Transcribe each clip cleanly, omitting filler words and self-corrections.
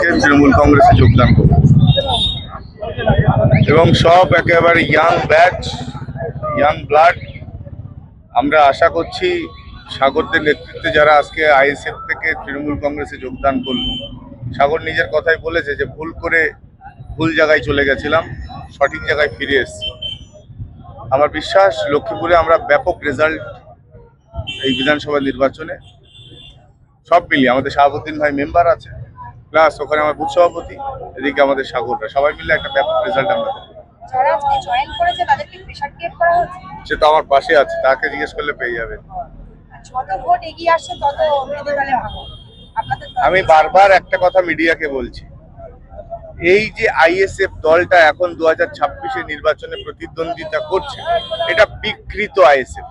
থেকে তৃণমূল কংগ্রেসে যোগদান করব এবং সব একেবারে ইয়াং ব্যাচ, ইয়াং ব্লাড। আমরা আশা করছি সাগরদের নেতৃত্বে যারা আজকে আইএসএফ থেকে তৃণমূল কংগ্রেসে যোগদান করল, সাগর নিজের কথাই বলেছে যে ভুল করে ভুল জায়গায় চলে গেছিলাম, সঠিক জায়গায় ফিরে এসেছি। আমার বিশ্বাস লক্ষ্মীপুরে আমরা ব্যাপক রেজাল্ট এই বিধানসভা নির্বাচনে সব মিলিয়ে, আমাদের শাহাবুদ্দিন ভাই মেম্বার আছে, প্লাস ওখানে আমার বুথ সভাপতি, এদিকে আমাদের সাগররা, সবাই মিলে একটা ব্যাপক রেজাল্ট আমরা দেবো। সে তো আমার পাশে আছে, তাকে জিজ্ঞেস করলে পেয়ে যাবে। আমি বারবার একটা কথা মিডিয়াকে বলছি, এই যে আইএসএফ দলটা এখন 2026 নির্বাচনে প্রতিদ্বন্দ্বিতা করছে, এটা বিকৃত আইএসএফ,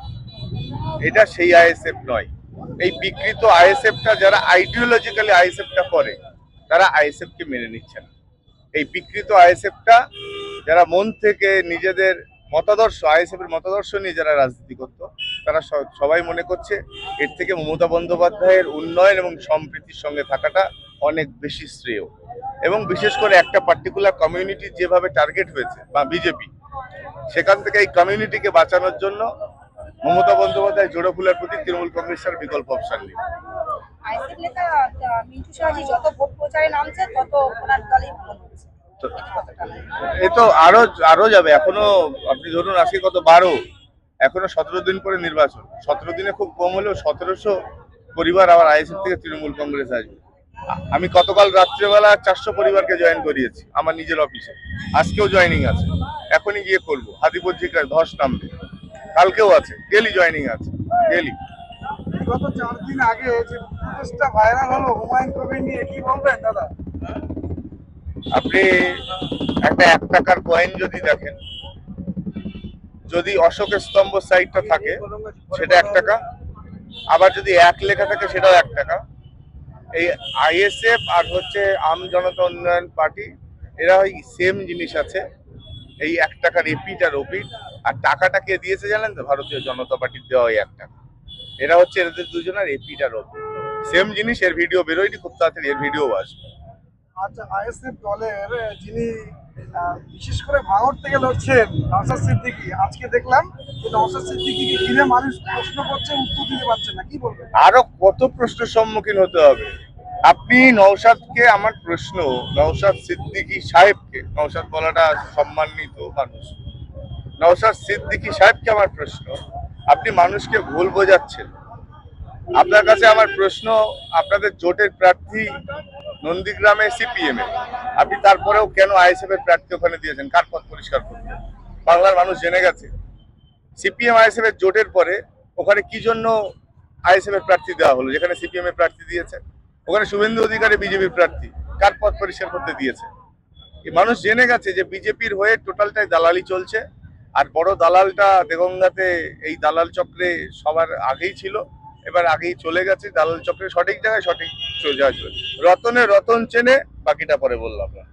এটা সেই আইএসএফ নয়। এই বিকৃত আইএসএফটা যারা আইডিওলজিক্যালি আইএসএফটা করে, তারা আইএসএফ কে মেনে নিচ্ছে না। এই বিকৃত আইএসএফটা যারা মন থেকে নিজেদের মতাদর্শ, আইএসএফ এর মতাদর্শ নিয়ে যারা রাজনীতি করতো, তারা সবাই মনে করছে এর থেকে মমতা বন্দ্যোপাধ্যায়ের উন্নয়ন এবং সম্প্রীতির সঙ্গে থাকাটা অনেক বেশি শ্রেয়। এবং বিশেষ করে একটা পার্টিকুলার কমিউনিটি যেভাবে টার্গেট হয়েছে বা বিজেপি, সেখান থেকে এই কমিউনিটিকে বাঁচানোর জন্য মমতা বন্দ্যোপাধ্যায় জোড়ো ফুলের প্রতি তৃণমূল কংগ্রেসের বিকল্প অপশন নেই। এ তো আরো যাবে, এখনো আপনি ধরুন আজকে কত 12, এখনো 17 দিন পরে নির্বাচন। 17 দিনে খুব কম হলেও 1700 পরিবার আবার আইএসএফ থেকে তৃণমূল কংগ্রেস আসবে। আমি গতকাল রাত্রেবেলা 400 পরিবারকে জয়েন করিয়েছি আমার নিজের অফিসে, আজকেও জয়েনিং আছে, এখনই গিয়ে করবো। হাদিপজিকার ধস নামবে, কালকেও আছে, ডেলি জয়েনিং আছে, ডেলি। গত 4 দিন আগে যে প্রোটেস্টটা ভাইরাল হলো হুমায়ুন কবির নিয়ে, কি বলবেন দাদা? আপনি একটা 1 টাকার কয়েন যদি দেখেন, যদি অশোকের স্তম্ভ সাইডটা থাকে সেটা 1 টাকা, আবার যদি 1 লেখা থাকে সেটাও 1 টাকা। এই আইএসএফ আর হচ্ছে আম জনতা উন্নয়ন পার্টি, এরা ওই সেম জিনিস আছে, এই 1 টাকার এপিট আর ওপিট। আর টাকাটা কে দিয়েছে জানেন তো? ভারতীয় জনতা পার্টির দেওয়া ওই 1 টাকা। এরা হচ্ছে এদের দুজনের এপিট আর ওপিট, সেম জিনিস। এর ভিডিও বেরোয়নি, খুব তাড়াতাড়ি এর ভিডিও আসবে। আচ্ছা, আইএসএফ দলের যিনি বিশেষ করে ভাঙড় থেকে লড়ছেন নওশাদ সিদ্দিকী, আজকে দেখলাম যে নওশাদ সিদ্দিকীকে ঘিরে মানুষ প্রশ্ন করছে, উত্তর দিতে পারছে না, কি বলবেন? আরো কত প্রশ্নের সম্মুখীন হতে হবে। আপনি নওশাদকে, আমার প্রশ্ন নওশাদ সিদ্দিকী সাহেবকে, নওশাদ বলাটা সম্মানিত মানুষ, নওশাদ সিদ্দিকী সাহেবকে আমার প্রশ্ন, আপনি মানুষকে ভুল বোঝাচ্ছেন। আপনার কাছে আমার প্রশ্ন, আপনাদের জোটের প্রার্থী নন্দীগ্রামে সিপিএম এ, আপনি তারপরেও কেন আইএসএফ এর প্রার্থী ওখানে দিয়েছেন? কার পথ পরিষ্কার করতে? বাংলার মানুষ জেনে গেছে। সিপিএম আইএসএফ এর জোটের পরে ওখানে কি জন্য আইএসএফ এর প্রার্থী দেওয়া হলো, যেখানে সিপিএম এর প্রার্থী দিয়েছে? ওখানে শুভেন্দু অধিকারী বিজেপির প্রার্থী, কার পথ পরিষ্কার করতে দিয়েছে? এই মানুষ জেনে গেছে যে বিজেপির হয়ে টোটালটাই দালালি চলছে। আর বড় দালালটা দেগঙ্গাতে এই দালাল চক্রে সবার আগেই ছিল, এবার আগেই চলে গেছে দালাল চক্রে, সঠিক জায়গায় সঠিক সোজা। রতনে রতন চেনে, বাকিটা পরে বললাম না।